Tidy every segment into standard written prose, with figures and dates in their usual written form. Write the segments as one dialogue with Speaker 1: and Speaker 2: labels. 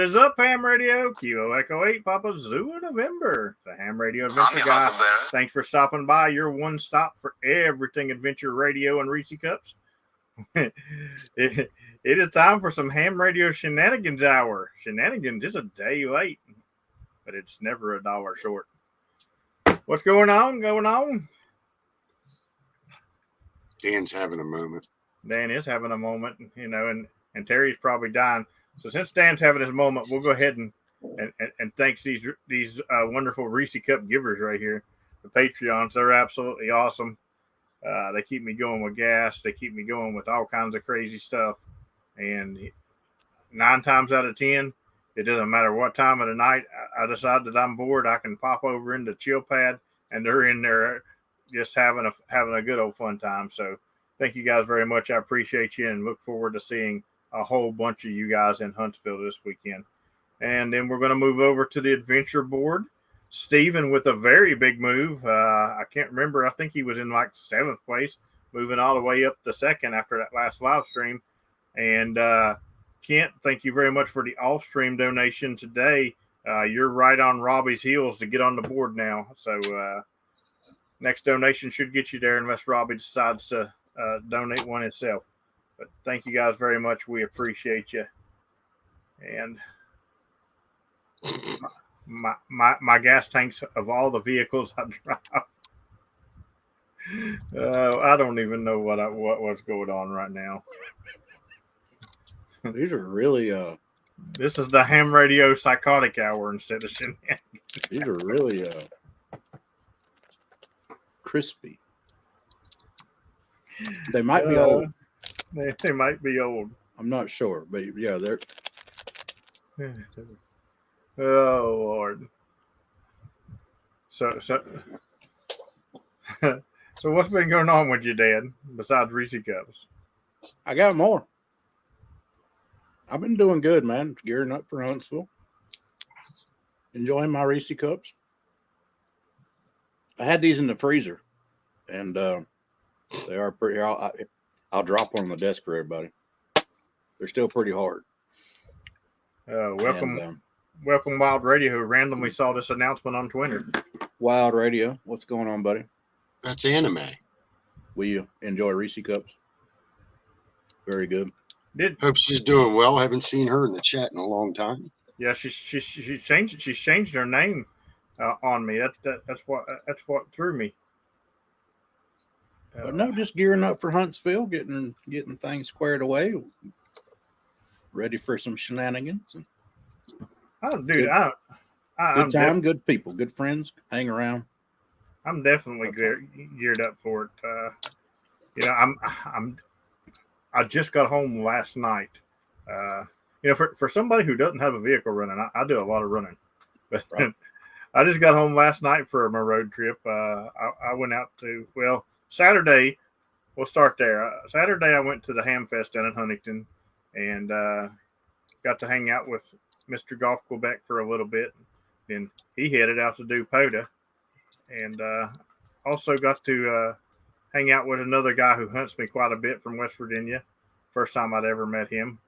Speaker 1: is up, Ham Radio? Kilo Echo 8, Papa Zulu November. The Ham Radio Adventure Guy. Thanks for stopping by. Your one stop for everything Adventure Radio and Reese Cups. it is time for some Ham Radio Shenanigans Hour. Shenanigans is a day late, but it's never $1 short. What's going on?
Speaker 2: Dan's having a moment.
Speaker 1: Dan is having a moment, and Terry's probably dying. So since Dan's having his moment, we'll go ahead and thanks these wonderful Reese Cup givers right here, the Patreons. They're absolutely awesome. They keep me going with gas. They keep me going with all kinds of crazy stuff. And 9 times out of 10, it doesn't matter what time of the night I decide that I'm bored. I can pop over into Chill Pad, and they're in there just having a good old fun time. So thank you guys very much. I appreciate you and look forward to seeing a whole bunch of you guys in Huntsville this weekend. And then we're going to move over to the adventure board. Steven with a very big move. I can't remember. I think he was in like 7th place, moving all the way up to 2nd after that last live stream. And Kent, thank you very much for the off-stream donation today. You're right on Robbie's heels to get on the board now. So next donation should get you there unless Robbie decides to donate one himself. But thank you guys very much. We appreciate you. And my gas tanks of all the vehicles I drive. I don't even know what's going on right now.
Speaker 3: These are really
Speaker 1: This is the Ham Radio Psychotic Hour instead of Shenanigans.
Speaker 3: These are really crispy. They might be old.
Speaker 1: They might be old.
Speaker 3: I'm not sure, but yeah, they're.
Speaker 1: Oh Lord. So what's been going on with you, Dad? Besides Reese Cups,
Speaker 3: I got more. I've been doing good, man. Gearing up for Huntsville. Enjoying my Reese Cups. I had these in the freezer, and they are pretty. I'll drop one on the desk for everybody. They're still pretty hard.
Speaker 1: Welcome, Wild Radio, who randomly saw this announcement on Twitter.
Speaker 3: Wild Radio, what's going on, buddy?
Speaker 2: That's anime.
Speaker 3: Will you enjoy Reese Cups? Very good.
Speaker 2: Hope she's doing well. Haven't seen her in the chat in a long time.
Speaker 1: Yeah, she changed it. She's changed her name on me. That's what threw me.
Speaker 3: But no, just gearing up for Huntsville, getting things squared away, ready for some shenanigans.
Speaker 1: Good
Speaker 3: time, good people, good friends, hang around.
Speaker 1: I'm definitely geared up for it. I just got home last night. For somebody who doesn't have a vehicle running, I do a lot of running. But right. I just got home last night for my road trip. I went out to Saturday. We'll start there. Saturday, I went to the Ham Fest down in Huntington and got to hang out with Mr. Golf Quebec for a little bit. Then he headed out to do POTA. And also got to hang out with another guy who hunts me quite a bit from West Virginia. First time I'd ever met him.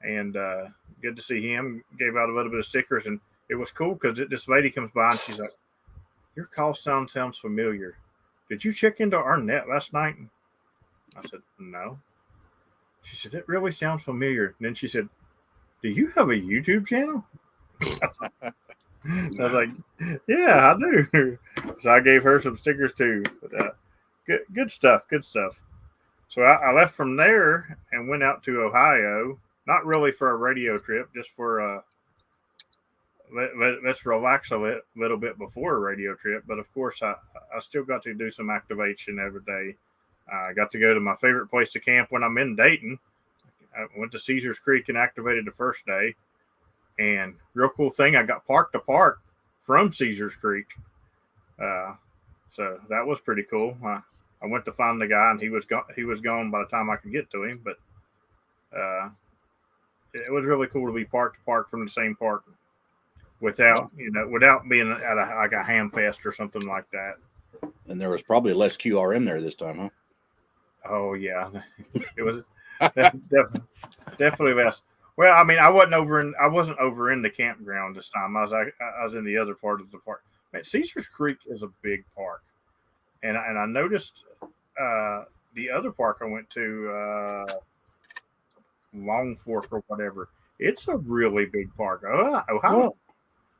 Speaker 1: And good to see him. Gave out a little bit of stickers. And it was cool because this lady comes by and she's like, "Your call sounds familiar. Did you check into our net last night?" I said, "No." She said, "It really sounds familiar." And then she said, "Do you have a YouTube channel?" I was like, "Yeah, I do." So I gave her some stickers too. But, good stuff. So I left from there and went out to Ohio. Not really for a radio trip, just for let's relax a little bit before a radio trip. But of course, I still got to do some activation every day. I got to go to my favorite place to camp when I'm in Dayton. I went to Caesars Creek and activated the first day. And real cool thing, I got park to park from Caesars Creek. So that was pretty cool. I went to find the guy, and he was gone by the time I could get to him. But it was really cool to be park to park from the same park without being at a ham fest or something like that.
Speaker 3: And there was probably less QRM there this time, huh?
Speaker 1: Oh yeah, it was definitely less. Well, I mean, I wasn't over in the campground this time. I was in the other part of the park. Man, Caesar's Creek is a big park, and I noticed the other park I went to, Long Fork or whatever. It's a really big park. Ohio,
Speaker 3: Well,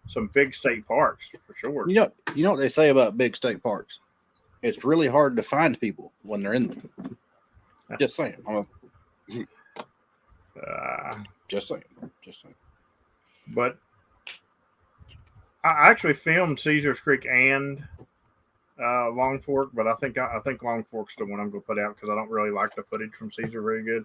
Speaker 1: some big state parks for sure.
Speaker 3: you know what they say about big state parks? It's really hard to find people when they're in them. Just saying. Just saying.
Speaker 1: But I actually filmed Caesar's Creek and Long Fork, but I think Long Fork's the one I'm going to put out because I don't really like the footage from Caesar very good.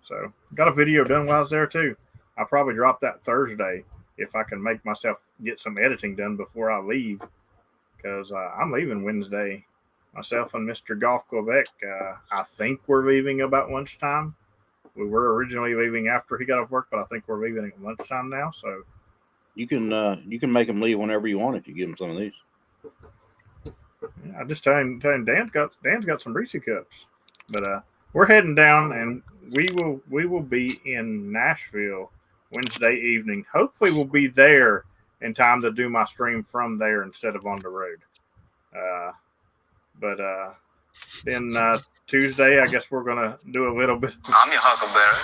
Speaker 1: So got a video done while I was there too. I'll probably drop that Thursday if I can make myself get some editing done before I leave, because I'm leaving Wednesday. Myself and Mr. Golf Quebec, I think we're leaving about lunchtime. We were originally leaving after he got off work, but I think we're leaving at lunchtime now. So
Speaker 3: You can make them leave whenever you want if you give them some of these.
Speaker 1: I just telling Dan's got some Reese cups, but we're heading down, and we will be in Nashville Wednesday evening. Hopefully, we'll be there in time to do my stream from there instead of on the road. But then Tuesday, I guess we're gonna do a little bit.
Speaker 4: I'm your huckleberry.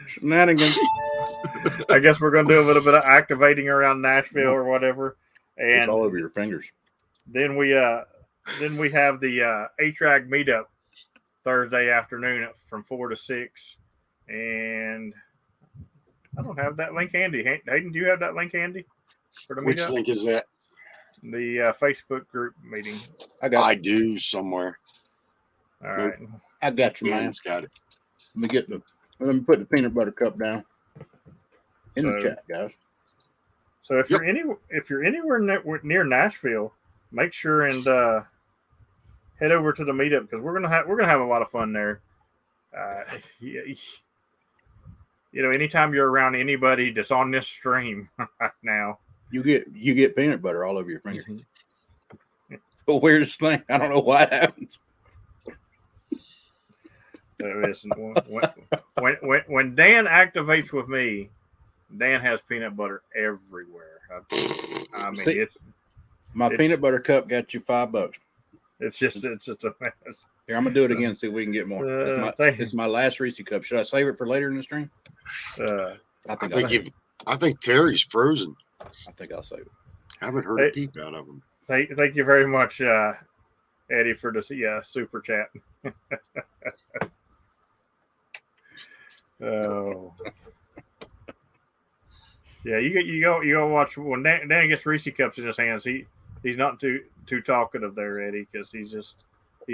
Speaker 3: Shenanigans.
Speaker 1: I guess we're gonna do a little bit of activating around Nashville or whatever,
Speaker 3: It's
Speaker 1: and
Speaker 3: all over your fingers.
Speaker 1: then we have the HRAG meetup Thursday afternoon from 4 to 6, and I don't have that link handy. Hayden, do you have that link handy for the
Speaker 2: Which
Speaker 1: meetup?
Speaker 2: link is that?
Speaker 1: The Facebook group meeting.
Speaker 2: I do somewhere.
Speaker 1: All right.
Speaker 3: I got you, man.
Speaker 2: Dan's got it.
Speaker 3: Let me put the peanut butter cup down in the chat, guys.
Speaker 1: So if you're anywhere near Nashville, make sure and head over to the meetup because we're gonna have a lot of fun there. Anytime you're around anybody that's on this stream right now,
Speaker 3: You get peanut butter all over your fingers. The weirdest thing. I don't know why it happens.
Speaker 1: listen, when Dan activates with me, Dan has peanut butter everywhere. I mean,
Speaker 3: See, my peanut butter cup got you $5.
Speaker 1: It's a mess.
Speaker 3: Here, I'm gonna do it again. See if we can get more. It's my last Reese cup. Should I save it for later in the stream?
Speaker 2: I think Terry's frozen.
Speaker 3: I think I'll save it.
Speaker 2: Haven't heard a peep out of him.
Speaker 1: Thank you very much, Eddie, for the super chat. Oh, yeah. You go watch when Dan gets Reese cups in his hands. He's not too talkative there, Eddie, because he's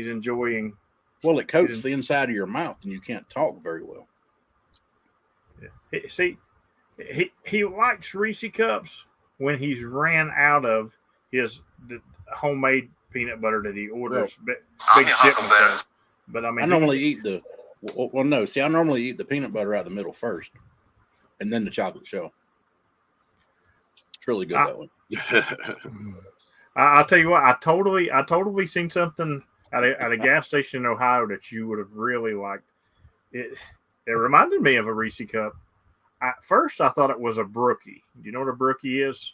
Speaker 1: enjoying.
Speaker 3: Well, it coats the inside of your mouth, and you can't talk very well.
Speaker 1: Yeah. See, he likes Reese cups when he's ran out of his homemade peanut butter that he orders big shipments of. But I mean,
Speaker 3: I normally eat the I normally eat the peanut butter out of the middle first, and then the chocolate shell. It's really good that one.
Speaker 1: I'll tell you what, I totally seen something at a gas station in Ohio that you would have really liked. It reminded me of a Reese cup. At first, I thought it was a brookie. Do you know what a brookie is?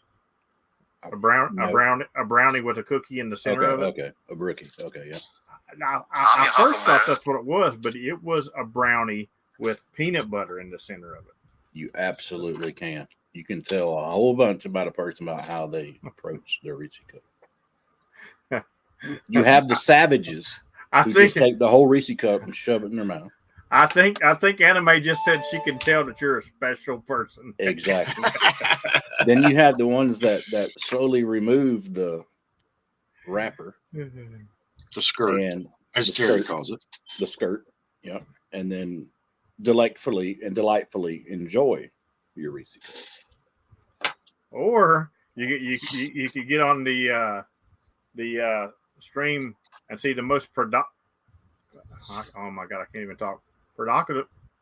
Speaker 1: A brownie with a cookie in the center of it.
Speaker 3: Okay, a brookie. Okay, yeah.
Speaker 1: I first thought that's what it was, but it was a brownie with peanut butter in the center of it.
Speaker 3: You absolutely can. You can tell a whole bunch about a person about how they approach their Reese cup. You have the savages who just take the whole Reese cup and shove it in their mouth.
Speaker 1: I think Anime just said she can tell that you're a special person.
Speaker 3: Exactly. Then you have the ones that slowly remove the wrapper.
Speaker 2: The skirt,
Speaker 3: and
Speaker 2: as Terry calls it.
Speaker 3: The skirt, yeah. And then delightfully enjoy your Reese cup.
Speaker 1: Or you could get on the stream and see the most oh my god, I can't even talk.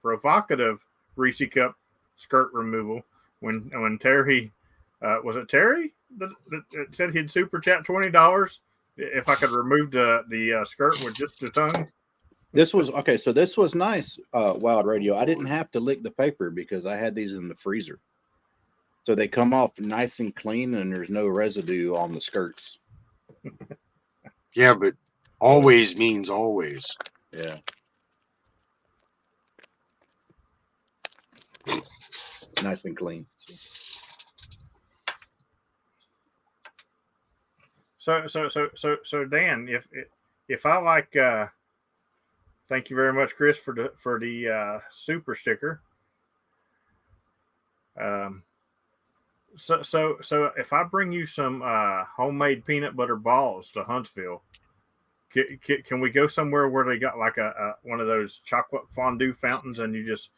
Speaker 1: Provocative Reese cup skirt removal when Terry was it Terry that said he'd super chat $20 if I could remove the skirt with just the tongue.
Speaker 3: This was okay. So this was nice, Wild Radio. I didn't have to lick the paper because I had these in the freezer. So they come off nice and clean, and there's no residue on the skirts.
Speaker 2: Yeah, but always means always.
Speaker 3: Yeah. Nice and clean.
Speaker 1: So Dan, if I like, thank you very much, Chris, for the super sticker. So if I bring you some homemade peanut butter balls to Huntsville, can we go somewhere where they got like a one of those chocolate fondue fountains, and you just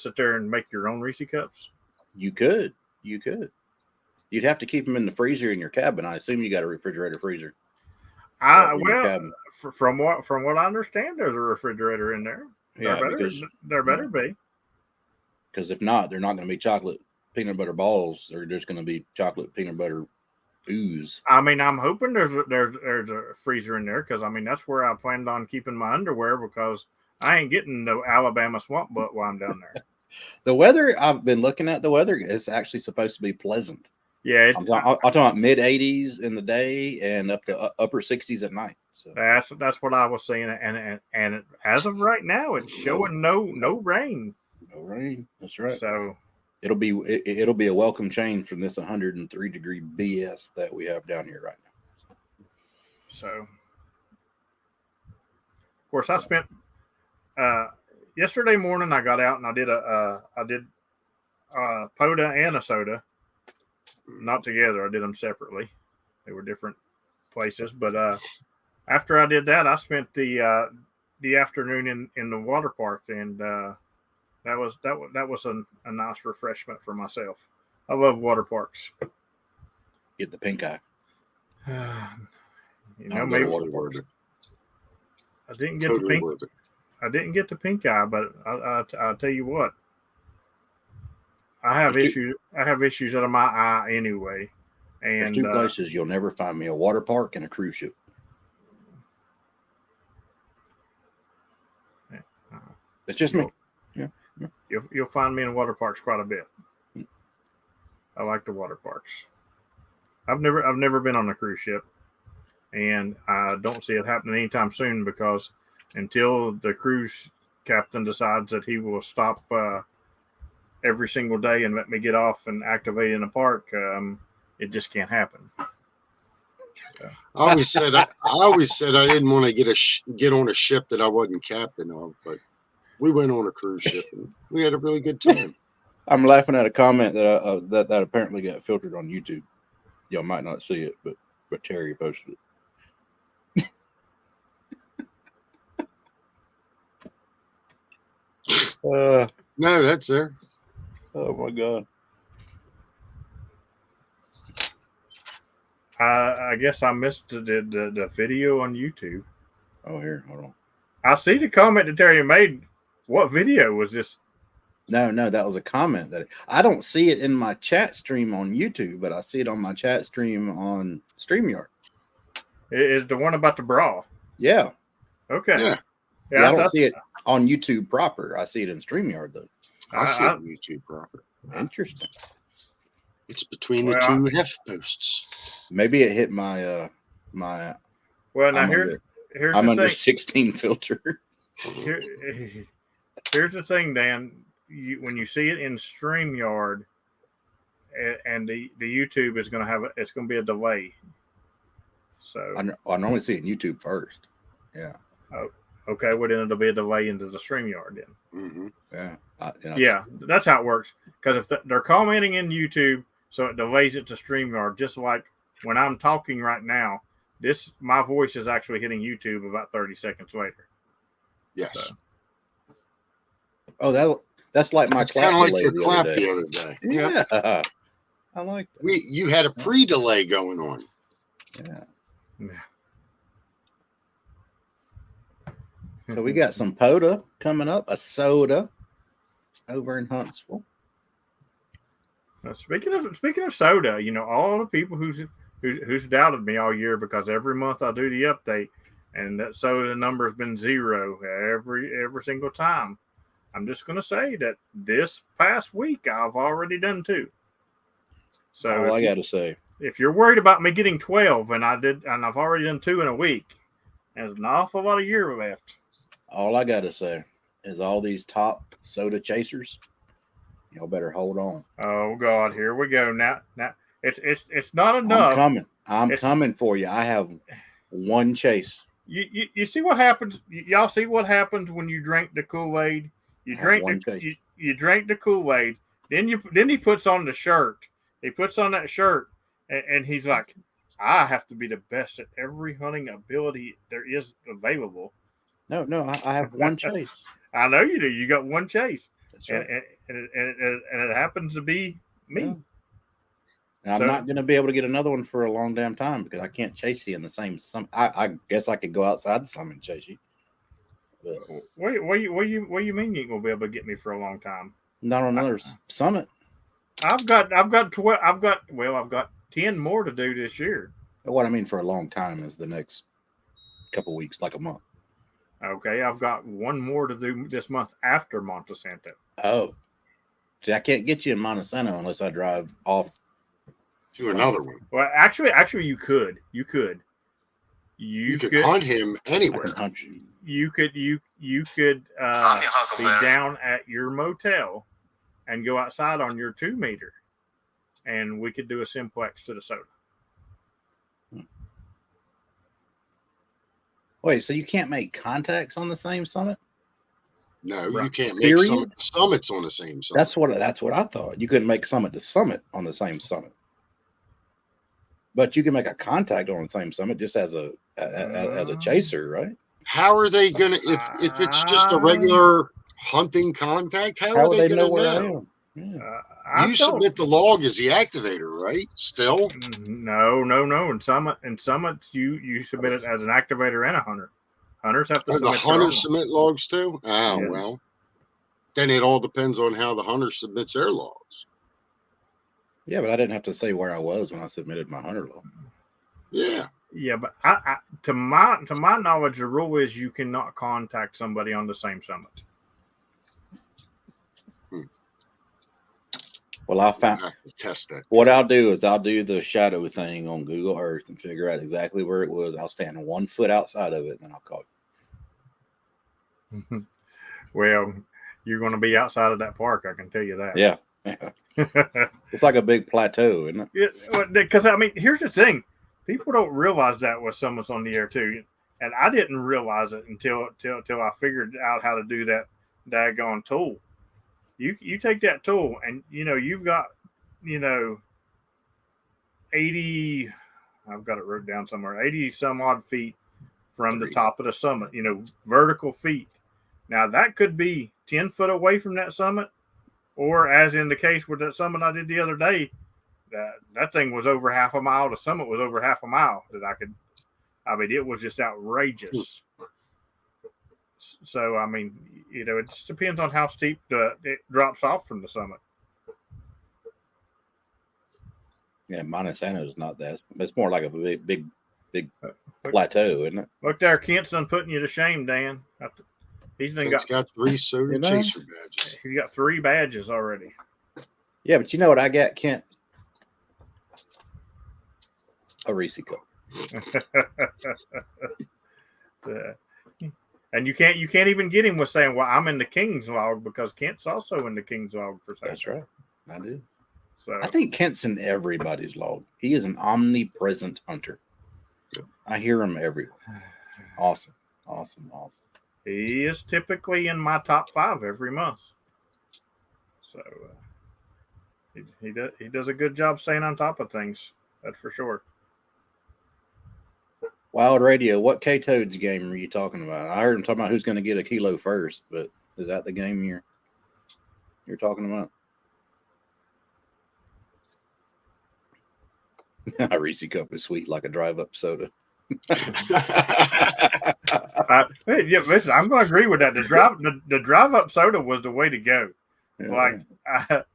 Speaker 1: sit there and make your own Reese cups? You
Speaker 3: could. You'd have to keep them in the freezer in your cabin. I assume you got a refrigerator freezer.
Speaker 1: From what I understand, there's a refrigerator in there. There better be.
Speaker 3: Because if not, they're not going to be chocolate peanut butter balls. They're just going to be chocolate peanut butter ooze.
Speaker 1: I mean, I'm hoping there's a freezer in there, because I mean that's where I planned on keeping my underwear, because I ain't getting the Alabama swamp butt while I'm down there.
Speaker 3: The weather, I've been looking at the weather, is actually supposed to be pleasant.
Speaker 1: Yeah,
Speaker 3: I'm talking about mid 80s in the day and up to upper 60s at night. So
Speaker 1: that's what I was saying, and as of right now, it's showing no rain.
Speaker 3: No rain. That's right.
Speaker 1: So
Speaker 3: it'll be a welcome change from this 103-degree BS that we have down here right now.
Speaker 1: So, of course, I spent yesterday morning. I got out and I did Poda and a soda. Not together. I did them separately. They were different places. But after I did that, I spent the afternoon in the water park, and that was a nice refreshment for myself. I love water parks.
Speaker 3: Get the pink eye.
Speaker 1: Maybe I didn't get the pink. I didn't get the pink eye, but I'll tell you what. I have issues out of my eye anyway. And
Speaker 3: there's two places you'll never find me: a water park and a cruise ship. It's just me. Yeah.
Speaker 1: You'll find me in water parks quite a bit. I like the water parks. I've never been on a cruise ship, and I don't see it happening anytime soon, because until the cruise captain decides that he will stop every single day and let me get off and activate in a park, it just can't happen. So.
Speaker 2: I always said I didn't want to get on a ship that I wasn't captain of, but we went on a cruise ship and we had a really good time.
Speaker 3: I'm laughing at a comment that that apparently got filtered on YouTube. Y'all might not see it, but Terry posted it.
Speaker 2: No, that's there.
Speaker 3: Oh my God.
Speaker 1: I guess I missed the video on YouTube.
Speaker 3: Oh, here, hold on.
Speaker 1: I see the comment that Terry made. What video was this?
Speaker 3: No, that was a comment that I don't see it in my chat stream on YouTube, but I see it on my chat stream on StreamYard.
Speaker 1: Is the one about the bra?
Speaker 3: Yeah.
Speaker 1: Okay.
Speaker 3: Yeah, I don't see it on YouTube proper. I see it in StreamYard though.
Speaker 2: I see it on YouTube proper.
Speaker 3: Interesting.
Speaker 2: It's between the two heft posts.
Speaker 3: Maybe it hit my my.
Speaker 1: Well, now here's
Speaker 3: I'm
Speaker 1: the
Speaker 3: under
Speaker 1: thing.
Speaker 3: 16 filter.
Speaker 1: Here's the thing, Dan. When you see it in StreamYard, and the YouTube is going to it's going to be a delay. So
Speaker 3: I normally see it in YouTube first. Yeah.
Speaker 1: Oh, okay. Well, then it'll be a delay into the StreamYard then.
Speaker 2: Mm-hmm.
Speaker 1: Yeah, that's how it works. Because if they're commenting in YouTube, so it delays it to StreamYard. Just like when I'm talking right now, my voice is actually hitting YouTube about 30 seconds later.
Speaker 2: Yes.
Speaker 1: So.
Speaker 3: Oh, that's like my
Speaker 2: kind of like your clap
Speaker 3: the
Speaker 2: other day.
Speaker 3: Yeah. I like that.
Speaker 2: You had a pre-delay going on.
Speaker 3: Yeah. So we got some Poda coming up, a soda over in Huntsville.
Speaker 1: Now, speaking of soda, all the people who's doubted me all year, because every month I do the update, and that soda number has been 0 every single time. I'm just going to say that this past week I've already done 2. So
Speaker 3: all I got to say,
Speaker 1: if you're worried about me getting 12, and I've already done 2 in a week, there's an awful lot of year left.
Speaker 3: all I got to say is all these top soda chasers, y'all better hold on.
Speaker 1: Oh God, here we go. Now it's not enough.
Speaker 3: I'm coming for you. I have one chase.
Speaker 1: You see what happens? Y'all see what happens when you drink the Kool-Aid? You drank the Kool-Aid. Then he puts on the shirt. He puts on that shirt, and he's like, I have to be the best at every hunting ability there is available.
Speaker 3: No, I have one chase.
Speaker 1: I know you do. You got one chase.
Speaker 3: That's right.
Speaker 1: And it happens to be me.
Speaker 3: Yeah. And I'm not going to be able to get another one for a long damn time because I can't chase you in the same summit. I guess I could go outside the summit and chase you. But
Speaker 1: what do you mean you ain't gonna be able to get me for a long time?
Speaker 3: Not on another summit.
Speaker 1: I've got 10 more to do this year.
Speaker 3: But what I mean for a long time is the next couple weeks, like a month.
Speaker 1: Okay, I've got 1 more to do this month after Montesanto.
Speaker 3: Oh, see, I can't get you in Montesanto unless I drive off
Speaker 2: to another one.
Speaker 1: Well, actually, you could. You could
Speaker 2: hunt him anywhere.
Speaker 1: You could be down at your motel and go outside on your 2 meter, and we could do a simplex to the soda.
Speaker 3: Wait, so you can't make contacts on the same summit?
Speaker 2: No, you can't make summits on the same summit.
Speaker 3: That's what I thought. You couldn't make summit to summit on the same summit. But you can make a contact on the same summit just as a chaser, right?
Speaker 2: How are they gonna if it's just a regular hunting contact? How are they gonna know where I am? Yeah. You submit the log as the activator, right? Still?
Speaker 1: No. In summits, you submit it as an activator and a hunter. Hunters have to submit.
Speaker 2: The hunters submit logs too? Oh,
Speaker 1: yes.
Speaker 2: Well. Then it all depends on how the hunter submits their logs.
Speaker 3: Yeah, but I didn't have to say where I was when I submitted my hunter log.
Speaker 2: Yeah.
Speaker 1: Yeah, but I to my knowledge, the rule is you cannot contact somebody on the same summit.
Speaker 2: Well, I found to test that.
Speaker 3: What I'll do is I'll do the shadow thing on Google Earth and figure out exactly where it was. I'll stand 1 foot outside of it, and then I'll call
Speaker 1: you. Well, you're going to be outside of that park. I can tell you that.
Speaker 3: Yeah. It's like a big plateau, isn't it?
Speaker 1: Yeah, because I mean, here's the thing: people don't realize that with summits on the air too, and I didn't realize it until I figured out how to do that daggone tool. You take that tool and you've got 80, I've got it wrote down somewhere, 80 some odd feet from the top of the summit, vertical feet. Now that could be 10 foot away from that summit, or as in the case with that summit I did the other day, that thing was over half a mile. The summit was over half a mile it was just outrageous. So, I mean, it just depends on how steep it drops off from the summit.
Speaker 3: Yeah, Montesanto is not that. It's more like a big plateau, isn't it?
Speaker 1: Look there, Kent's done putting you to shame, Dan. He's
Speaker 2: got 3 soda chaser badges.
Speaker 1: He's got 3 badges already.
Speaker 3: Yeah, but you know what I got, Kent? A Reese cup.
Speaker 1: And you can't even get him with saying, "Well, I'm in the King's log," because Kent's also in the King's log for sale.
Speaker 3: That's right, I do.
Speaker 1: So
Speaker 3: I think Kent's in everybody's log. He is an omnipresent hunter. I hear him everywhere. Awesome.
Speaker 1: He is typically in my top 5 every month. So he does a good job staying on top of things. That's for sure.
Speaker 3: Wild Radio, what K-Toads game are you talking about? I heard him talking about who's going to get a kilo first, but is that the game you're talking about? A Reese cup is sweet like a drive-up soda.
Speaker 1: Yeah, listen, I'm going to agree with that. The drive-up soda was the way to go. Yeah. Like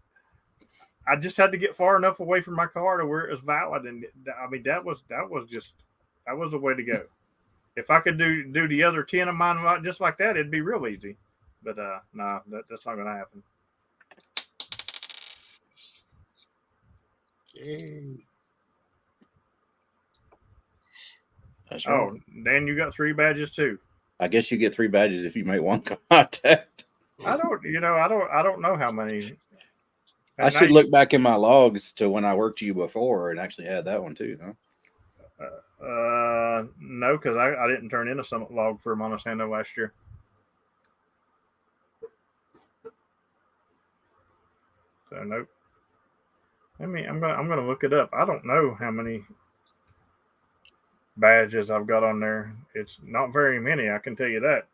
Speaker 1: I just had to get far enough away from my car to where it was valid, and I mean that was the way to go. if I could do the other 10 of mine just like that, it'd be real easy. But no, that's not going to happen.
Speaker 2: Yay.
Speaker 3: That's right.
Speaker 1: Oh, Dan, you got 3 badges too.
Speaker 3: I guess you get 3 badges if you make 1 contact.
Speaker 1: I don't know how many.
Speaker 3: I should look back in my logs to when I worked you before and actually had that one too, huh?
Speaker 1: No, because I didn't turn in a summit log for Montesano last year. So nope. I'm gonna look it up. I don't know how many badges I've got on there. It's not very many, I can tell you that,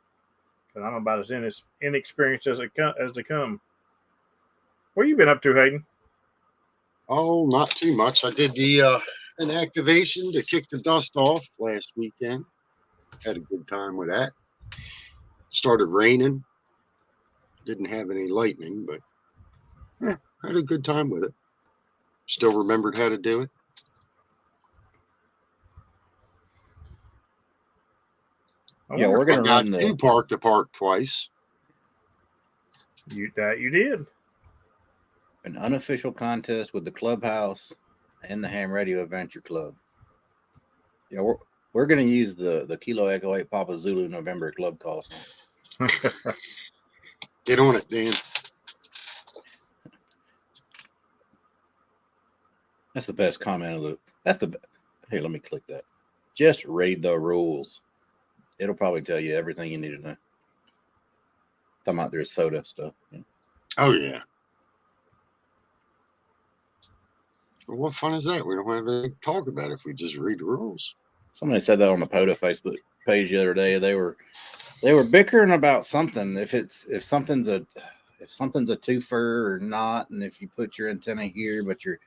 Speaker 1: because I'm about as inexperienced as they come. What you been up to, Hayden?
Speaker 2: Oh, not too much. I did an activation to kick the dust off last weekend. Had a good time with that. Started raining. Didn't have any lightning, but had a good time with it. Still remembered how to do it.
Speaker 3: Yeah, we're gonna run
Speaker 2: you park the park twice.
Speaker 1: You did.
Speaker 3: An unofficial contest with the clubhouse and the Ham Radio Adventure Club. Yeah, we're gonna use the Kilo Echo 8 Papa Zulu November club call song.
Speaker 2: Get on it, Dan.
Speaker 3: That's the best comment of Here, let me click that. Just read the rules. It'll probably tell you everything you need to know. Talking about their soda stuff. Yeah.
Speaker 2: Oh yeah. Well, what fun is that? We don't have anything to talk about if we just read the rules.
Speaker 3: Somebody said that on the POTA Facebook page the other day. They were bickering about something. If something's a twofer or not, and if you put your antenna here but your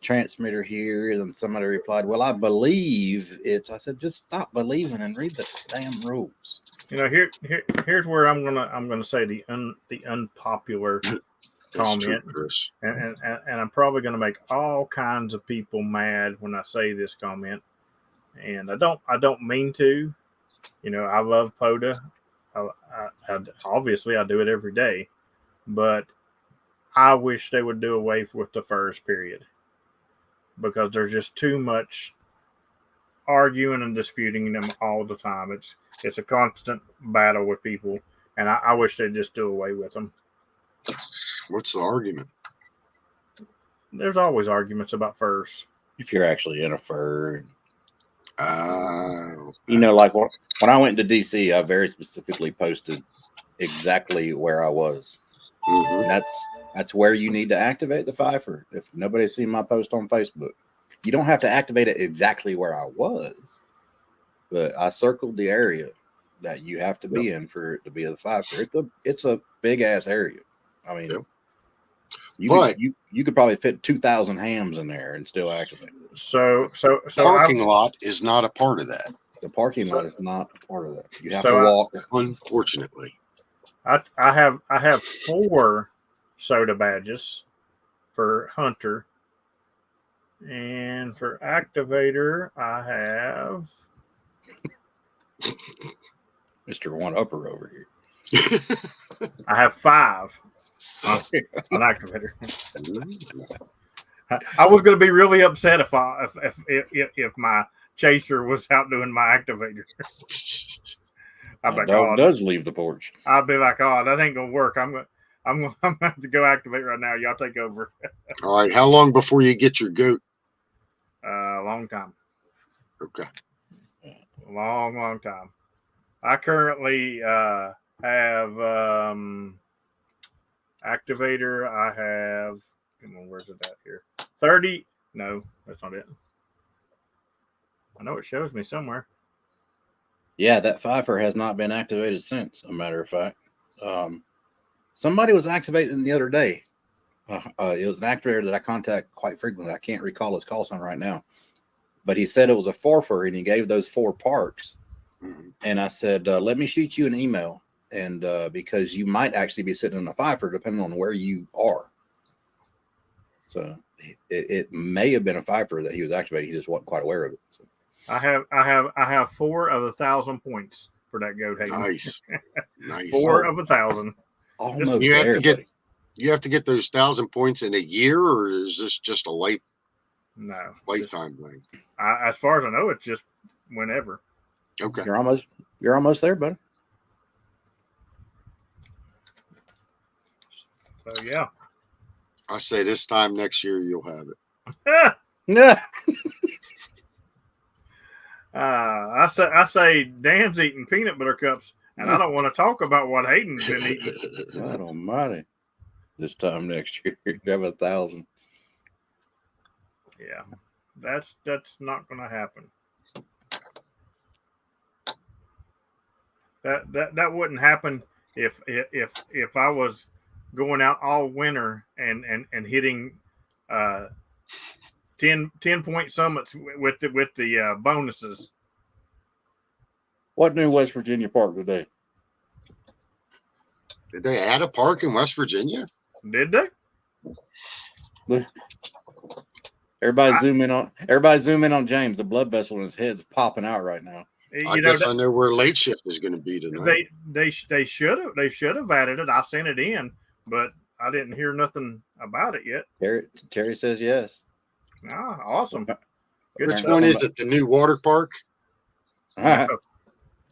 Speaker 3: transmitter here, then somebody replied, "Well, I believe it's." I said, "Just stop believing and read the damn rules."
Speaker 1: Here's where I'm gonna say the unpopular comment, and I'm probably gonna make all kinds of people mad when I say this comment, and I don't mean to. I love POTA. Obviously I do it every day, but I wish they would do away with the first period, because there's just too much arguing and disputing them all the time. It's a constant battle with people, and I wish they'd just do away with them.
Speaker 2: What's the argument?
Speaker 1: There's always arguments about furs.
Speaker 3: If you're actually in a fur.
Speaker 2: Like
Speaker 3: when I went to DC, I very specifically posted exactly where I was.
Speaker 2: Mm-hmm.
Speaker 3: That's where you need to activate the Pfeiffer. If nobody's seen my post on Facebook, you don't have to activate it exactly where I was, but I circled the area that you have to be in for it to be a Pfeiffer. It's a big ass area. I mean, you could probably fit 2,000 hams in there and still activate it.
Speaker 1: So
Speaker 2: parking lot is not a part of that.
Speaker 3: The parking lot is not a part of that. You have to walk.
Speaker 2: Unfortunately,
Speaker 1: I have 4 soda badges for Hunter, and for Activator I have
Speaker 3: Mr. One Upper over here.
Speaker 1: I have 5 on Activator. I was going to be really upset if my chaser was out doing my Activator.
Speaker 3: I'd be like, dog does leave the porch.
Speaker 1: I'd be like, oh, that ain't gonna work. I'm gonna have to go activate right now. Y'all take over.
Speaker 2: All right. How long before you get your goat?
Speaker 1: Long time.
Speaker 2: Okay.
Speaker 1: Long time. I currently have Activator. I have. Where's it at here? 30. No, that's not it. I know it shows me somewhere.
Speaker 3: Yeah, that Pfeiffer has not been activated since, a matter of fact. Somebody was activating the other day. It was an activator that I contact quite frequently. I can't recall his call sign right now. But he said it was a forfer, and he gave those 4 parks. Mm-hmm. And I said, let me shoot you an email, and because you might actually be sitting in a Pfeiffer depending on where you are. So it may have been a Pfeiffer that he was activating. He just wasn't quite aware of it. So.
Speaker 1: I have 4 of 1,000 points for that goat, Hayden.
Speaker 2: Nice. Nice.
Speaker 1: 4 of 1,000.
Speaker 3: Almost
Speaker 2: You have
Speaker 3: there,
Speaker 2: to get
Speaker 3: buddy.
Speaker 2: you have to get those 1,000 points in a year, or is this just a
Speaker 1: No,
Speaker 2: lifetime thing?
Speaker 1: as far as I know, it's just whenever.
Speaker 2: Okay.
Speaker 3: You're almost there, buddy.
Speaker 1: So yeah.
Speaker 2: I say this time next year you'll have it.
Speaker 3: Yeah.
Speaker 1: I say Dan's eating peanut butter cups, and I don't want to talk about what Hayden's been eating.
Speaker 3: God almighty. This time next year, you have 1,000.
Speaker 1: Yeah, that's not going to happen. That wouldn't happen if I was going out all winter and hitting 10-point summits with the bonuses.
Speaker 3: What new West Virginia park today?
Speaker 2: Did they add a park in West Virginia?
Speaker 1: Did they?
Speaker 3: Everybody zoom in on James. The blood vessel in his head's popping out right now.
Speaker 2: I guess I know where late shift is going to be tonight.
Speaker 1: They should have added it. I sent it in, but I didn't hear nothing about it yet.
Speaker 3: Terry says yes.
Speaker 1: Ah, awesome. Good
Speaker 2: Which
Speaker 1: stuff.
Speaker 2: one is it? The new water park?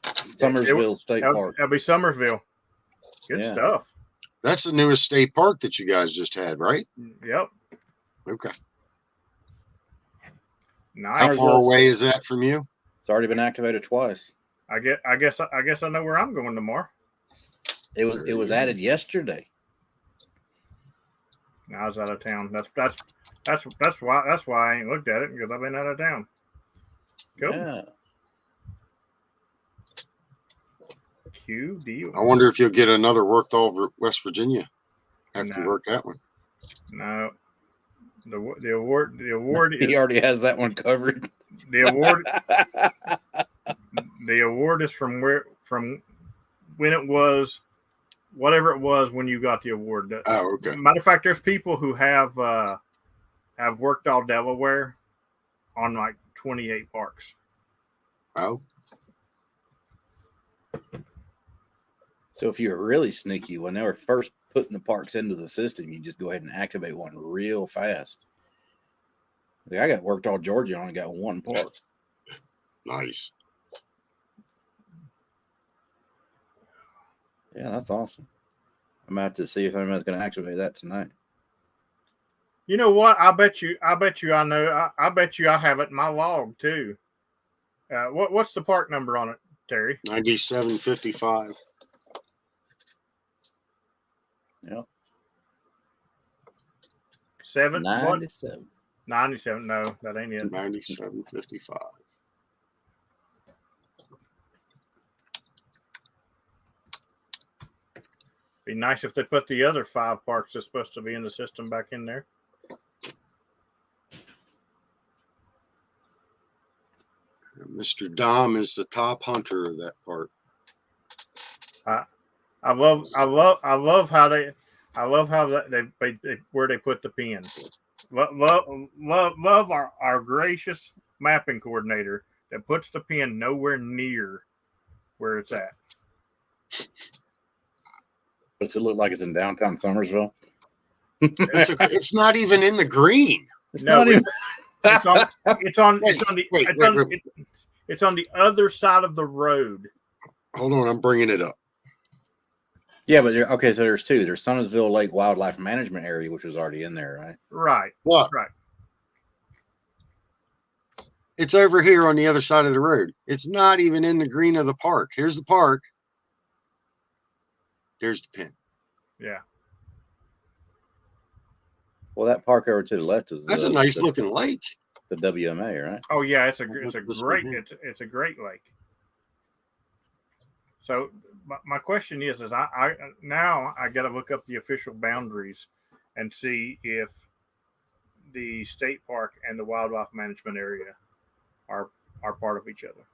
Speaker 3: Summersville State Park.
Speaker 1: That'll be Summersville. Good stuff.
Speaker 2: That's the newest state park that you guys just had, right?
Speaker 1: Yep.
Speaker 2: Okay.
Speaker 1: Nice.
Speaker 2: How far away is that from you?
Speaker 3: It's already been activated twice.
Speaker 1: I guess I know where I'm going tomorrow.
Speaker 3: It was added yesterday.
Speaker 1: I was out of town. That's why I ain't looked at it, because I've been out of town. Cool.
Speaker 3: Yeah.
Speaker 1: QD.
Speaker 2: I wonder if you'll get another worked over West Virginia after you work that one.
Speaker 1: No. The award
Speaker 3: He already has that one covered.
Speaker 1: The award is from when it was, whatever it was when you got the award.
Speaker 2: Oh, okay.
Speaker 1: Matter of fact, there's people who have worked all Delaware on like 28 parks.
Speaker 2: Oh.
Speaker 3: So if you're really sneaky, when they were first putting the parks into the system, you just go ahead and activate one real fast. Like, I got worked all Georgia, I only got one park.
Speaker 2: Nice.
Speaker 3: Yeah, that's awesome. I'm about to see if anybody's going to activate that tonight.
Speaker 1: You know what? I bet you I know. I bet you I have it in my log too. What's the park number on it, Terry?
Speaker 2: 9755.
Speaker 3: Yep.
Speaker 1: 97.
Speaker 3: 97.
Speaker 1: 97. No, that ain't it.
Speaker 2: 9755.
Speaker 1: Be nice if they put the other 5 parks that's supposed to be in the system back in there.
Speaker 2: Mr. Dom is the top hunter of that park.
Speaker 1: I love how they where they put the pin. Love our gracious mapping coordinator that puts the pin nowhere near where it's at.
Speaker 3: Does it look like it's in downtown Summersville?
Speaker 2: It's not even in the green.
Speaker 3: It's not even.
Speaker 1: It's on the other side of the road.
Speaker 2: Hold on, I'm bringing it up.
Speaker 3: Yeah, but okay, so there's 2. There's Summersville Lake Wildlife Management Area, which was already in there, right?
Speaker 1: Right.
Speaker 2: What?
Speaker 1: Right.
Speaker 2: It's over here on the other side of the road. It's not even in the green of the park. Here's the park. There's the pin.
Speaker 1: Yeah.
Speaker 3: Well, that park over to the left is
Speaker 2: That's a nice looking lake.
Speaker 3: The WMA, right?
Speaker 1: Oh yeah, it's a great lake. So my question is I now I got to look up the official boundaries and see if the state park and the wildlife management area are part of each other.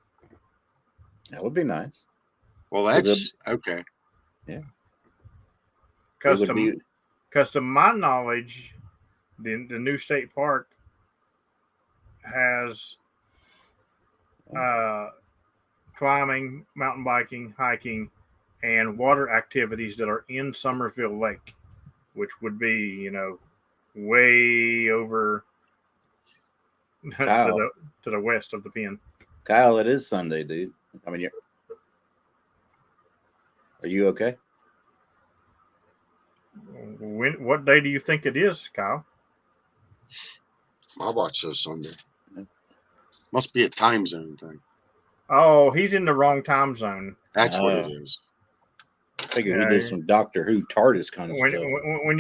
Speaker 3: That would be nice.
Speaker 2: Well, that's okay.
Speaker 3: Yeah.
Speaker 1: Because to my knowledge, the new state park has climbing, mountain biking, hiking, and water activities that are in Somerville Lake, which would be, way over
Speaker 3: Kyle,
Speaker 1: to the west of the Pen.
Speaker 3: Kyle, it is Sunday, dude. I mean, are you okay?
Speaker 1: What day do you think it is, Kyle?
Speaker 2: My watch says Sunday. Must be a time zone thing.
Speaker 1: Oh, he's in the wrong time zone.
Speaker 2: That's what it is.
Speaker 3: I figured he did some Doctor Who TARDIS kind of stuff.
Speaker 1: When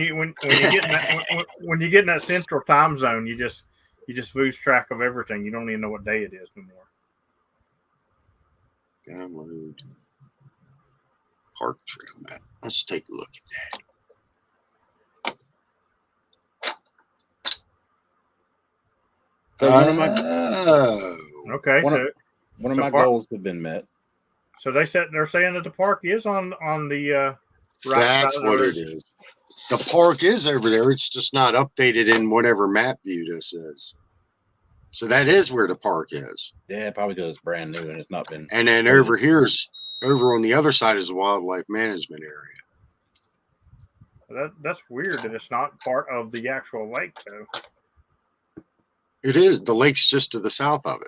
Speaker 1: you get in that central time zone, you just lose track of everything. You don't even know what day it is anymore.
Speaker 2: Download park trail map. Let's take a look at that.
Speaker 3: So one of my goals have been met.
Speaker 1: So they're saying that the park is on the right.
Speaker 2: That's what it is. The park is over there. It's just not updated in whatever map view this is. So that is where the park is.
Speaker 3: Yeah, probably because it's brand new and it's not been.
Speaker 2: And then over on the other side is the wildlife management area.
Speaker 1: That's weird that it's not part of the actual lake, though.
Speaker 2: It is. The lake's just to the south of it.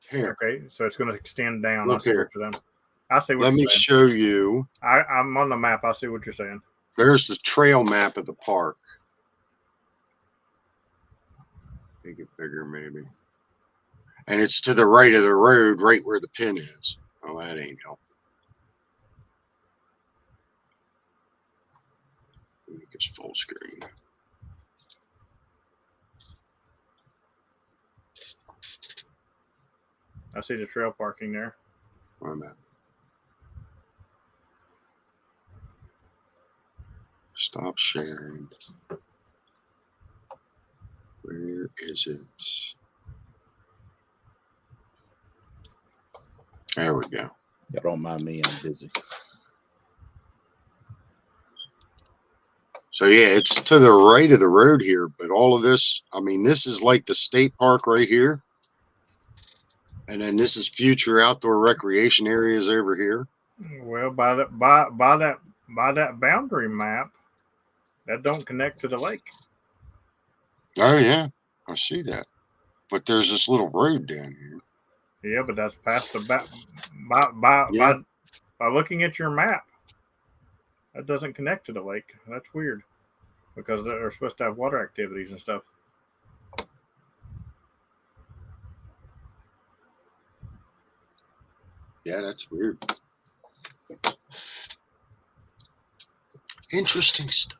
Speaker 2: Here.
Speaker 1: Okay, so it's going to extend down.
Speaker 2: Look here.
Speaker 1: I see what
Speaker 2: Let me show you.
Speaker 1: I'm on the map. I see what you're saying.
Speaker 2: There's the trail map of the park. Make it bigger, maybe. And it's to the right of the road, right where the pin is. Oh, that ain't helping. Make this full screen.
Speaker 1: I see the trail parking there.
Speaker 2: Where am I? Stop sharing. Where is it? There we go.
Speaker 3: Y'all don't mind me, I'm busy.
Speaker 2: So yeah, it's to the right of the road here, but all of this, I mean, this is like the state park right here. And then this is future outdoor recreation areas over here.
Speaker 1: Well, by that boundary map, that don't connect to the lake.
Speaker 2: Oh yeah, I see that. But there's this little road down here.
Speaker 1: Yeah, but that's past the by looking at your map. That doesn't connect to the lake. That's weird, because they're supposed to have water activities and stuff.
Speaker 2: Yeah, that's weird. Interesting stuff.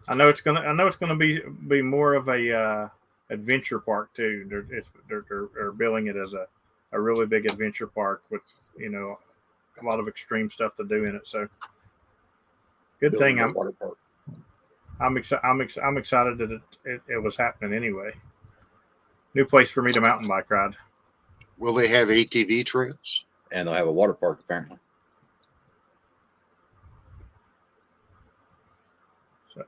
Speaker 1: I know it's gonna be more of a adventure park too. They're billing it as a really big adventure park with a lot of extreme stuff to do in it. So good thing I'm excited that it was happening anyway. New place for me to mountain bike ride.
Speaker 2: Will they have ATV trails?
Speaker 3: And they'll have a water park apparently.
Speaker 1: So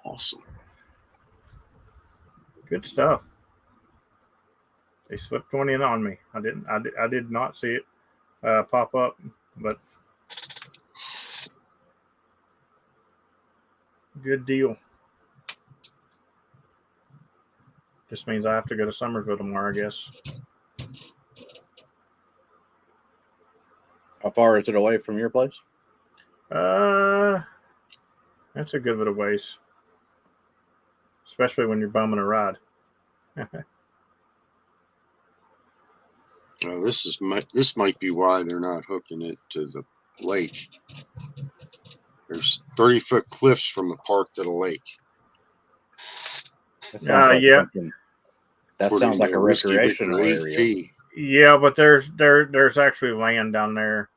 Speaker 2: awesome.
Speaker 1: Good stuff. They slipped one in on me. I did not see it pop up, but good deal. Just means I have to go to Somerville tomorrow, I guess.
Speaker 3: How far is it away from your place?
Speaker 1: That's a good bit of ways, especially when you're bumming a ride.
Speaker 2: Well, this might be why they're not hooking it to the lake. There's 30-foot cliffs from the park to the lake.
Speaker 3: That sounds like
Speaker 1: yeah.
Speaker 3: That sounds like a recreational area.
Speaker 1: Yeah, but there's actually land down there.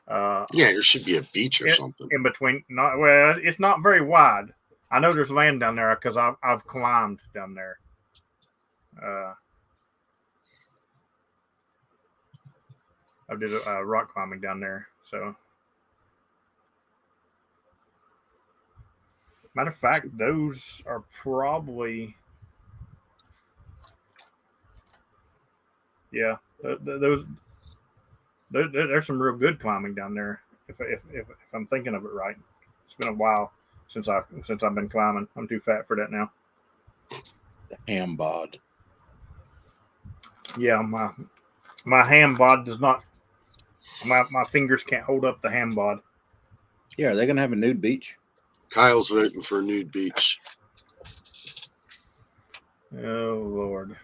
Speaker 2: Yeah, there should be a beach or something
Speaker 1: in between. It's not very wide. I know there's land down there because I've climbed down there. I did rock climbing down there. So, matter of fact, those are probably Yeah, there's some real good climbing down there. If I'm thinking of it right, it's been a while since I've been climbing. I'm too fat for that now.
Speaker 3: The ham bod.
Speaker 1: Yeah, my ham bod does not. My fingers can't hold up the ham bod.
Speaker 3: Yeah, are they gonna have a nude beach?
Speaker 2: Kyle's voting for a nude beach.
Speaker 1: Oh Lord.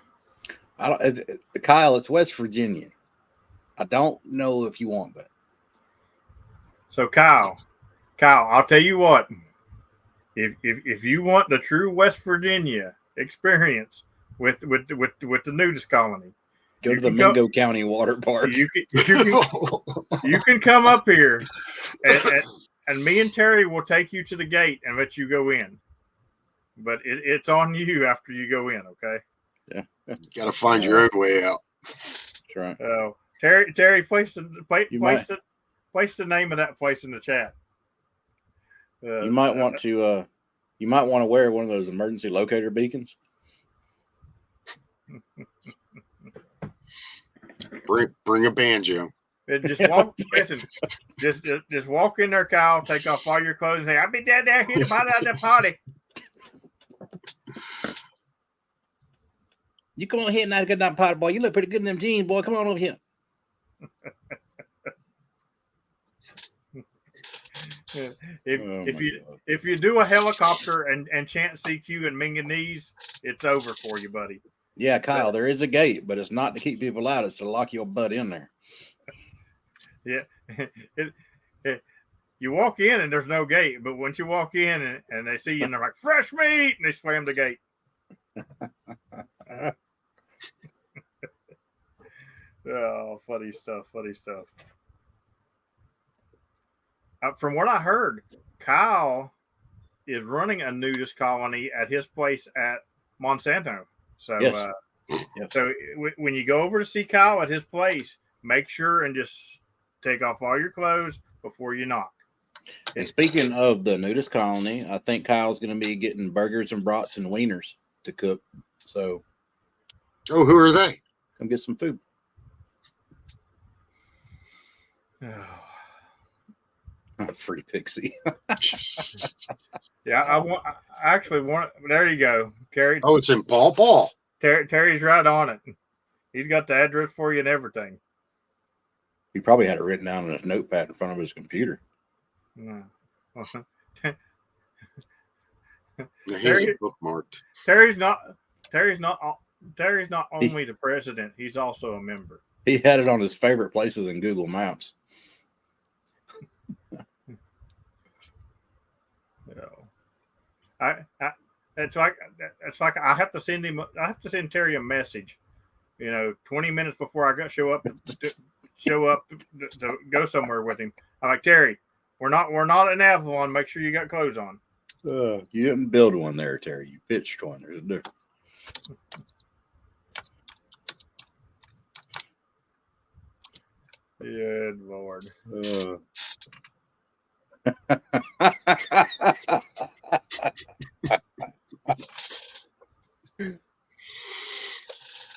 Speaker 3: Kyle, it's West Virginia. I don't know if you want that.
Speaker 1: So Kyle, I'll tell you what. If you want the true West Virginia experience with the nudist colony,
Speaker 3: go to the Mingo County Water Park.
Speaker 1: You can come up here, and me and Terry will take you to the gate and let you go in. But it's on you after you go in, okay?
Speaker 3: Yeah.
Speaker 2: You got to find your own way out.
Speaker 3: That's right.
Speaker 1: Oh, Terry, place the name of that place in the chat.
Speaker 3: You might want to wear one of those emergency locator beacons.
Speaker 2: Bring a banjo.
Speaker 1: Just walk. Listen, just walk in there, Kyle. Take off all your clothes and say, "I'll be down there here to buy out the party."
Speaker 3: You come on here and not a good night party, boy. You look pretty good in them jeans, boy. Come on over here.
Speaker 1: If you do a helicopter and chant CQ and Minganese, it's over for you, buddy.
Speaker 3: Yeah, Kyle, there is a gate, but it's not to keep people out. It's to lock your butt in there.
Speaker 1: Yeah. You walk in and there's no gate, but once you walk in and they see you and they're like, fresh meat, and they slam the gate. Oh, funny stuff. From what I heard, Kyle is running a nudist colony at his place at Monsanto. So,
Speaker 3: yes.
Speaker 1: So when you go over to see Kyle at his place, make sure and just take off all your clothes before you knock.
Speaker 3: And speaking of the nudist colony, I think Kyle's going to be getting burgers and brats and wieners to cook. So,
Speaker 2: who are they?
Speaker 3: Come get some food. Free pixie.
Speaker 1: Yeah, I actually want. There you go, Terry.
Speaker 2: Oh, it's in Paul.
Speaker 1: Terry's right on it. He's got the address for you and everything.
Speaker 3: He probably had it written down on a notepad in front of his computer.
Speaker 1: No.
Speaker 2: Here's a bookmarked.
Speaker 1: Terry's not only the president; he's also a member.
Speaker 3: He had it on his favorite places in Google Maps.
Speaker 1: It's like I have to send Terry a message, 20 minutes before I show up to go somewhere with him. I'm like, Terry, we're not in Avalon. Make sure you got clothes on.
Speaker 3: You didn't build one there, Terry. You pitched one. There's a difference.
Speaker 1: Good Lord.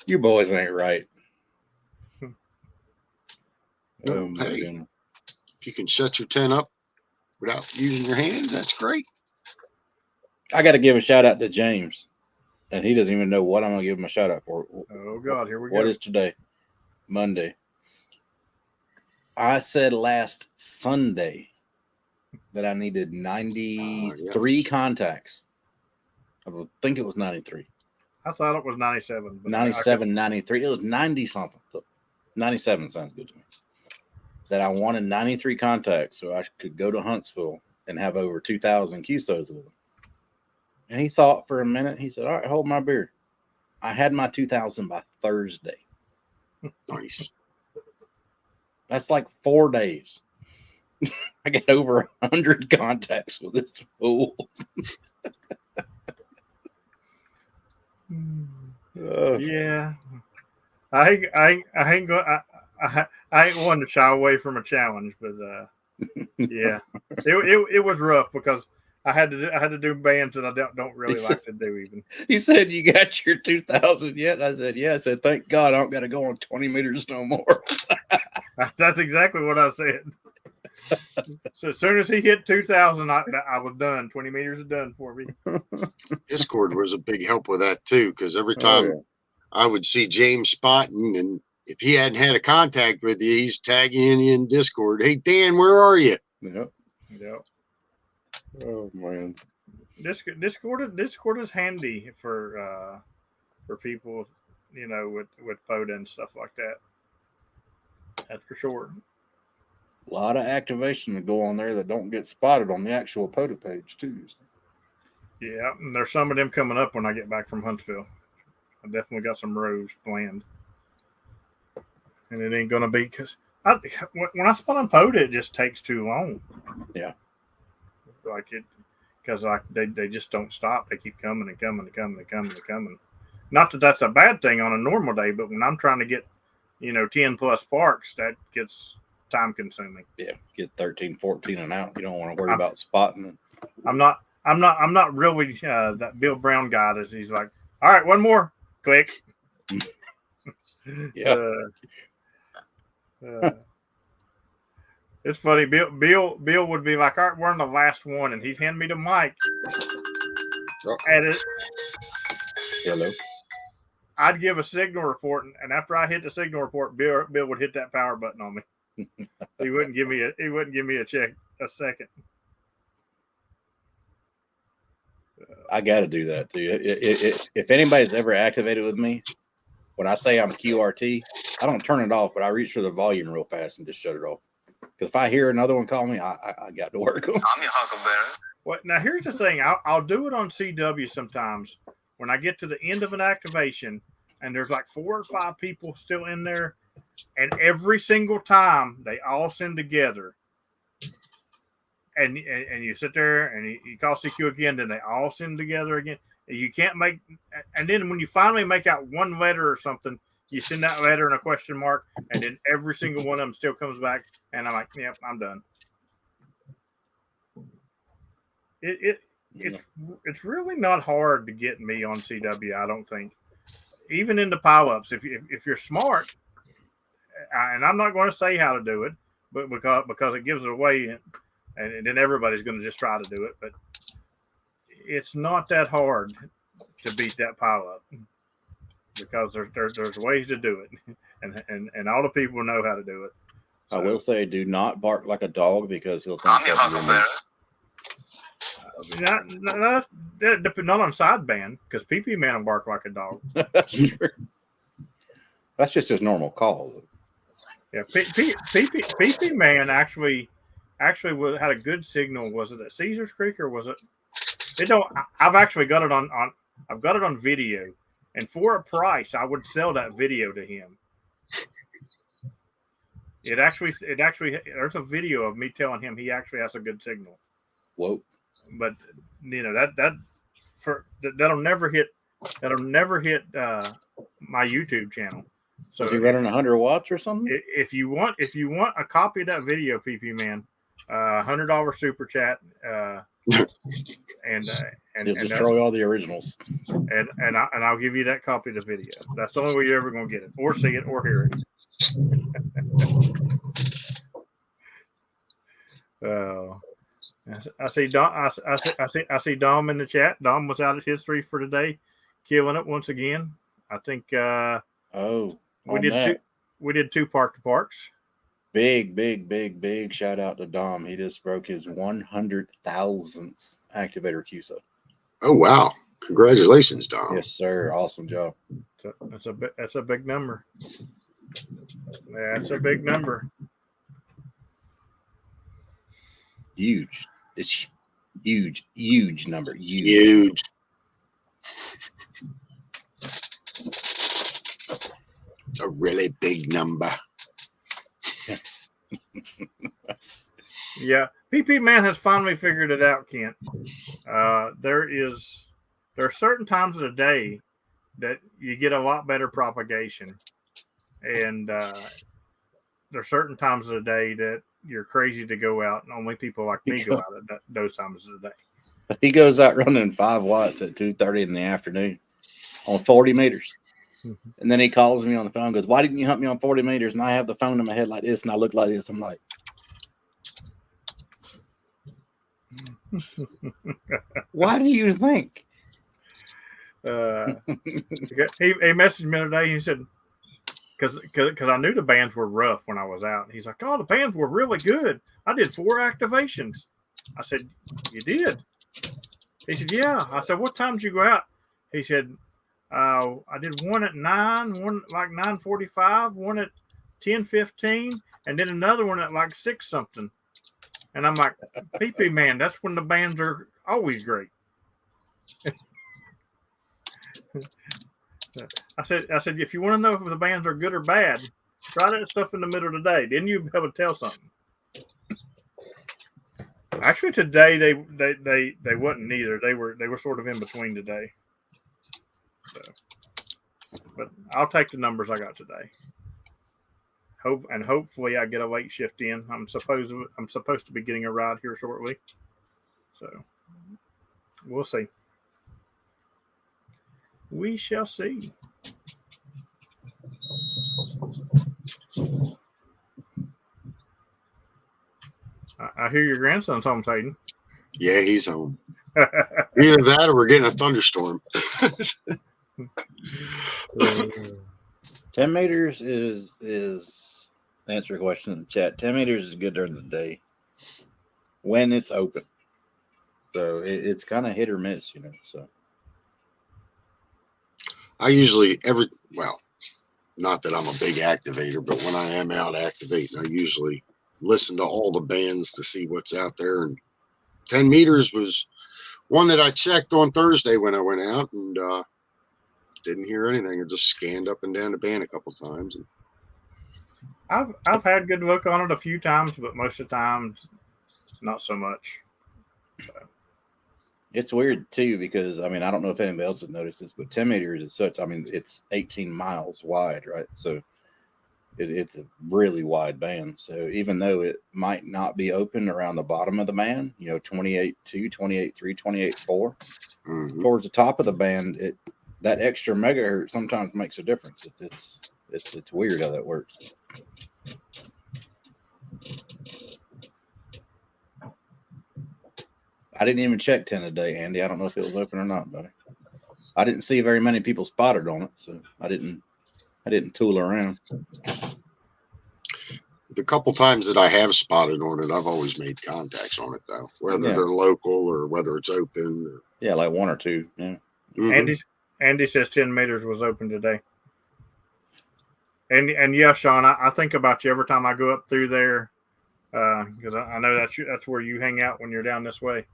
Speaker 3: You boys ain't right.
Speaker 2: No, hey, if you can shut your tent up without using your hands, that's great.
Speaker 3: I got to give a shout out to James, and he doesn't even know what I'm going to give him a shout out for.
Speaker 1: Oh God, here we go.
Speaker 3: What is today? Monday. I said last Sunday that I needed 93 contacts. I think it was 93.
Speaker 1: I thought it was 97.
Speaker 3: 97, 93. It was 90 something. 97 sounds good to me. That I wanted 93 contacts so I could go to Huntsville and have over 2,000 QSOs with them. And he thought for a minute. He said, all right, hold my beer. I had my 2,000 by Thursday.
Speaker 2: Nice.
Speaker 3: That's like 4 days. I got over 100 contacts with this fool.
Speaker 1: Yeah, I ain't one to shy away from a challenge, but yeah, it was rough because I had to do bands that I don't really like to do even.
Speaker 3: He said, "You got your 2,000 yet?" I said, "Yeah." I said, "Thank God I don't got to go on 20 meters no more."
Speaker 1: That's exactly what I said. So as soon as he hit 2,000, I was done. 20 meters is done for me.
Speaker 2: Discord was a big help with that too, because every time I would see James spotting, and if he hadn't had a contact with you, he's tagging you in Discord. Hey Dan, where are you?
Speaker 3: Yep. Oh man.
Speaker 1: Discord is handy for people, with POTA and stuff like that. That's for sure.
Speaker 3: A lot of activation to go on there that don't get spotted on the actual POTA page too.
Speaker 1: Yeah, and there's some of them coming up when I get back from Huntsville. I definitely got some rows planned, and it ain't gonna be because when I spot on POTA, it just takes too long.
Speaker 3: Yeah,
Speaker 1: because they just don't stop. They keep coming and coming and coming and coming and coming. Not that that's a bad thing on a normal day, but when I'm trying to get 10 plus parks, that gets time consuming.
Speaker 3: Yeah, get 13, 14 and out. You don't want to worry about spotting it.
Speaker 1: I'm not really that Bill Brown guy that he's like, all right, one more, click.
Speaker 3: Yeah.
Speaker 1: It's funny. Bill would be like, all right, we're on the last one, and he'd hand me the mic. Edit.
Speaker 3: Hello.
Speaker 1: I'd give a signal report, and after I hit the signal report, Bill would hit that power button on me. He wouldn't give me a second.
Speaker 3: I got to do that too. If anybody's ever activated with me, when I say I'm QRT, I don't turn it off, but I reach for the volume real fast and just shut it off. Because if I hear another one call me, I got to work them.
Speaker 4: I'm your Huckleberry.
Speaker 1: Well, now here's the thing. I'll do it on CW sometimes when I get to the end of an activation and there's like 4 or 5 people still in there, and every single time they all send together. And you sit there and you call CQ again, then they all send together again. You can't make, and then when you finally make out one letter or something, you send that letter and a question mark, and then every single one of them still comes back, and I'm like, yep, I'm done. It's really not hard to get me on CW, I don't think. Even in the pileups, if you're smart, and I'm not going to say how to do it, but because it gives it away. And then everybody's going to just try to do it, but it's not that hard to beat that pile up because there's ways to do it, and all the people know how to do it. So,
Speaker 3: I will say, do not bark like a dog because he'll think
Speaker 4: I'm your Huckleberry.
Speaker 1: Not on sideband because PP Man will bark like a dog.
Speaker 3: That's true. That's just his normal call.
Speaker 1: Yeah, PP Man actually had a good signal. Was it at Caesar's Creek or was it? I've actually got it on I've got it on video, and for a price, I would sell that video to him. It actually there's a video of me telling him he actually has a good signal.
Speaker 3: Whoa!
Speaker 1: But that'll never hit my YouTube channel. So
Speaker 3: is he running 100 watts or something?
Speaker 1: If you want a copy of that video, PP Man, $100 super chat, and
Speaker 3: he'll destroy all the originals,
Speaker 1: and I'll give you that copy of the video. That's the only way you're ever gonna get it, or see it, or hear it. I see Dom. I see Dom in the chat. Dom was out at history for today, killing it once again. I think. We did 2 park to parks. Big
Speaker 3: shout out to Dom. He just broke his 100,000th activator QSO.
Speaker 2: Oh wow! Congratulations, Dom.
Speaker 3: Yes, sir. Awesome job.
Speaker 1: That's a big number. That's a big number.
Speaker 3: Huge. It's huge number.
Speaker 2: Huge. It's a really big number.
Speaker 1: Yeah, PP Man has finally figured it out, Kent. There are certain times of the day that you get a lot better propagation, and there are certain times of the day that you're crazy to go out, and only people like me go out at those times of the day.
Speaker 3: He goes out running 5 watts at 2:30 in the afternoon on 40 meters.
Speaker 1: Mhm.
Speaker 3: And then he calls me on the phone and goes, "Why didn't you hunt me on 40 meters?" And I have the phone in my head like this, and I look like this. I'm like, "Why do you think?"
Speaker 1: He messaged me the other day. He said, because I knew the bands were rough when I was out. He's like, "Oh, the bands were really good. I did 4 activations." I said, "You did?" He said, "Yeah." I said, "What time did you go out?" He said, "I did one at 9, one like 9:45, one at 10:15, and then another one at like 6 something." And I'm like, "PP man, that's when the bands are always great." I said, if you want to know if the bands are good or bad, try that stuff in the middle of the day. Then you'll be able to tell something. Actually, today they wasn't neither. They were sort of in between today. So, but I'll take the numbers I got today. Hopefully I get a late shift in. I'm supposed to be getting a ride here shortly. So we'll see. We shall see. I hear your grandson's home, Tayden.
Speaker 2: Yeah, he's home. Either that or we're getting a thunderstorm.
Speaker 3: 10 meters is answer a question in the chat. 10 meters is good during the day when it's open. So it's kind of hit or miss, you know. So
Speaker 2: I usually not that I'm a big activator, but when I am out activating, I usually listen to all the bands to see what's out there. And 10 meters was one that I checked on Thursday when I went out and didn't hear anything. I just scanned up and down the band a couple times. And
Speaker 1: I've had good look on it a few times, but most of the times not so much. So.
Speaker 3: It's weird too because I mean I don't know if anybody else has noticed this, but 10 meters is such. I mean it's 18 miles wide, right? So it's a really wide band. So even though it might not be open around the bottom of the band, you know, 28.2, 28.3, 28.4, towards the top of the band, that extra megahertz sometimes makes a difference. It's weird how that works. I didn't even check 10 a day, Andy. I don't know if it was open or not, buddy. I didn't see very many people spotted on it, so I didn't tool around.
Speaker 2: The couple times that I have spotted on it, I've always made contacts on it, though, whether they're local or whether it's open. Or...
Speaker 3: Yeah, like 1 or 2. Yeah.
Speaker 1: Mm-hmm. Andy says 10 meters was open today. And yeah, Sean, I think about you every time I go up through there because I know that's where you hang out when you're down this way.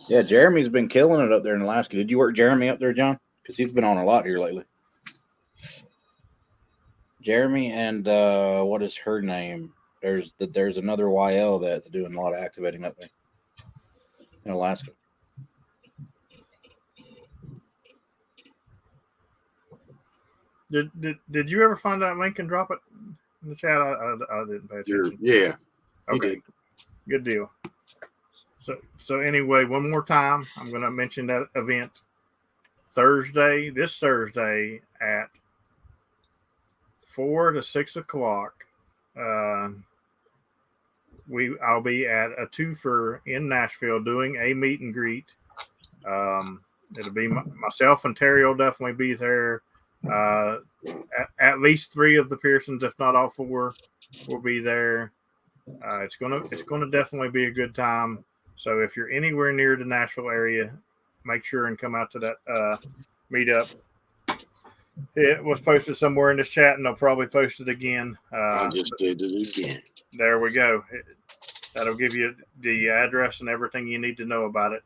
Speaker 3: Yeah, Jeremy's been killing it up there in Alaska. Did you work Jeremy up there, John? Because he's been on a lot here lately. Jeremy and what is her name? There's another YL that's doing a lot of activating up there in Alaska.
Speaker 1: Did you ever find that link and drop it in the chat? I didn't pay attention.
Speaker 2: Yeah.
Speaker 1: Okay. Good deal. So anyway, one more time, I'm going to mention that event this Thursday at 4 to 6 o'clock. I'll be at a twofer in Nashville doing a meet and greet. It'll be myself and Terry will definitely be there. At least 3 of the Pearsons, if not all 4, will be there. It's gonna definitely be a good time. So if you're anywhere near the Nashville area, make sure and come out to that meetup. It was posted somewhere in this chat, and they'll probably post it again.
Speaker 2: I just did it again.
Speaker 1: There we go. That'll give you the address and everything you need to know about it.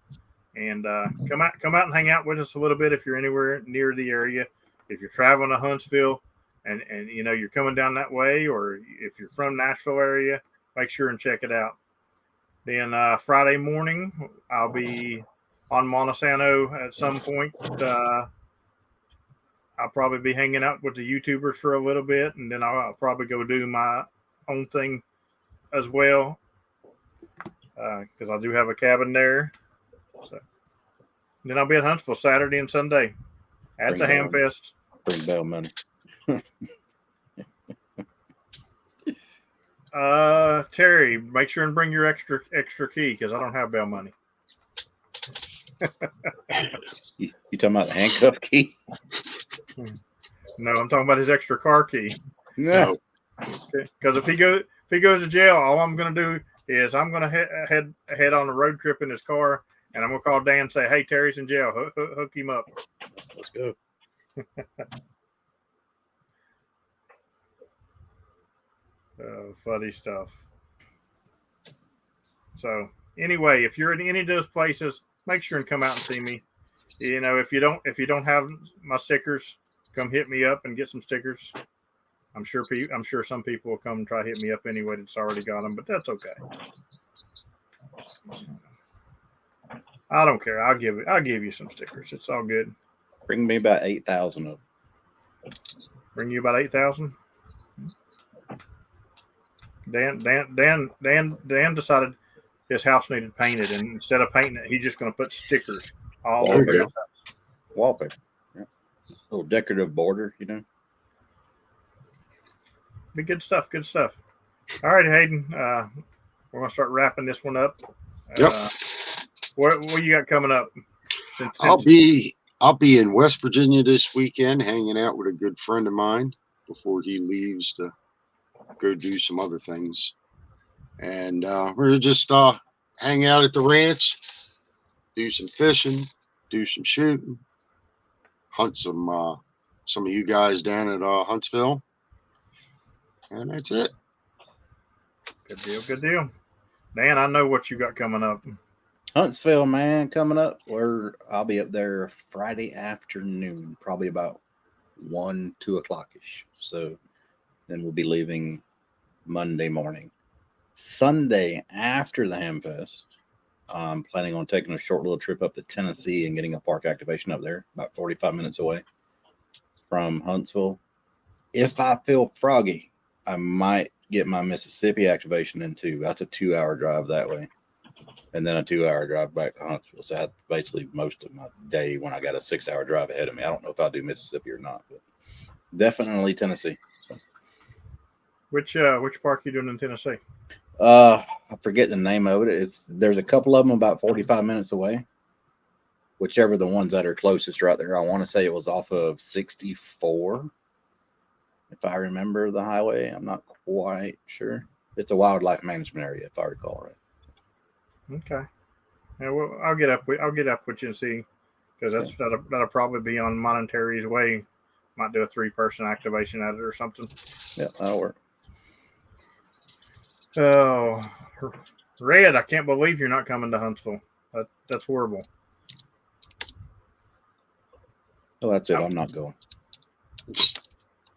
Speaker 1: And come out and hang out with us a little bit if you're anywhere near the area. If you're traveling to Huntsville and you know you're coming down that way, or if you're from Nashville area, make sure and check it out. Then Friday morning, I'll be on Montesano at some point. I'll probably be hanging out with the YouTubers for a little bit, and then I'll probably go do my own thing as well, because I do have a cabin there. So then I'll be at Huntsville Saturday and Sunday at the Ham Fest.
Speaker 3: Bring bail money.
Speaker 1: Terry, make sure and bring your extra key, because I don't have bail money.
Speaker 3: You talking about the handcuff key?
Speaker 1: No, I'm talking about his extra car key.
Speaker 3: No.
Speaker 1: Because if he goes to jail, all I'm going to do is I'm going to head on a road trip in his car, and I'm going to call Dan and say, "Hey, Terry's in jail. Hook him up."
Speaker 3: Let's go.
Speaker 1: Funny stuff. So anyway, if you're in any of those places, make sure and come out and see me. You know, if you don't have my stickers, come hit me up and get some stickers. I'm sure some people will come and try to hit me up anyway that's already got them, but that's okay. I don't care. I'll give you some stickers. It's all good.
Speaker 3: Bring me about 8,000 of them.
Speaker 1: Bring you about 8,000. Dan decided his house needed painted, and instead of painting it, he's just going to put stickers all over his house.
Speaker 3: Wallpaper. Yeah. A little decorative border, you know.
Speaker 1: Be good stuff. Good stuff. All right, Hayden. We're going to start wrapping this one up.
Speaker 2: Yep.
Speaker 1: What you got coming up?
Speaker 2: I'll be in West Virginia this weekend, hanging out with a good friend of mine before he leaves to go do some other things. And we're just hang out at the ranch, do some fishing, do some shooting, hunt some of you guys down at Huntsville, and that's it.
Speaker 1: Good deal. Good deal. Dan, I know what you got coming up.
Speaker 3: Huntsville, man, coming up. I'll be up there Friday afternoon, probably about 1, 2 o'clock-ish. So then we'll be leaving Monday morning. Sunday after the Ham Fest, I'm planning on taking a short little trip up to Tennessee and getting a park activation up there, about 45 minutes away from Huntsville. If I feel froggy, I might get my Mississippi activation in too. That's a 2-hour drive that way. And then a 2-hour drive back to Huntsville. So that's basically most of my day when I got a 6-hour drive ahead of me. I don't know if I'll do Mississippi or not, but definitely Tennessee. So.
Speaker 1: Which park are you doing in Tennessee?
Speaker 3: I forget the name of it. There's a couple of them about 45 minutes away. Whichever the ones that are closest right there. I want to say it was off of 64. If I remember the highway, I'm not quite sure. It's a wildlife management area, if I recall right.
Speaker 1: Okay. Yeah, well, I'll get up with you and see, because that'll probably be on Monetary's way. Might do a 3-person activation at it or something.
Speaker 3: Yeah, that'll work.
Speaker 1: Oh, Red, I can't believe you're not coming to Huntsville. That's horrible.
Speaker 3: Oh, that's it. I'm not going.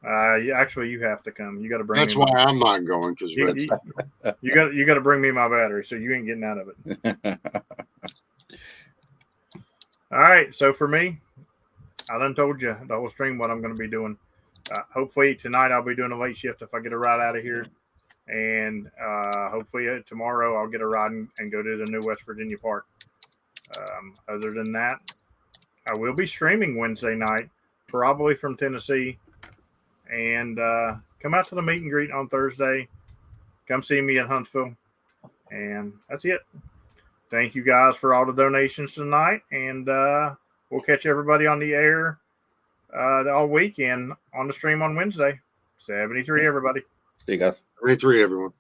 Speaker 1: Actually, you have to come. You got to bring.
Speaker 2: That's why I'm not going, because
Speaker 1: you got to bring me my battery, so you ain't getting out of it. All right. So for me, I done told you the whole stream what I'm going to be doing. Hopefully tonight I'll be doing a late shift if I get a ride out of here, and hopefully tomorrow I'll get a ride and go to the new West Virginia park. Other than that, I will be streaming Wednesday night, probably from Tennessee. And come out to the meet and greet on Thursday. Come see me in Huntsville. And that's it. Thank you guys for all the donations tonight. And we'll catch everybody on the air all weekend on the stream on Wednesday. 73, everybody.
Speaker 3: See you guys.
Speaker 2: 73, everyone.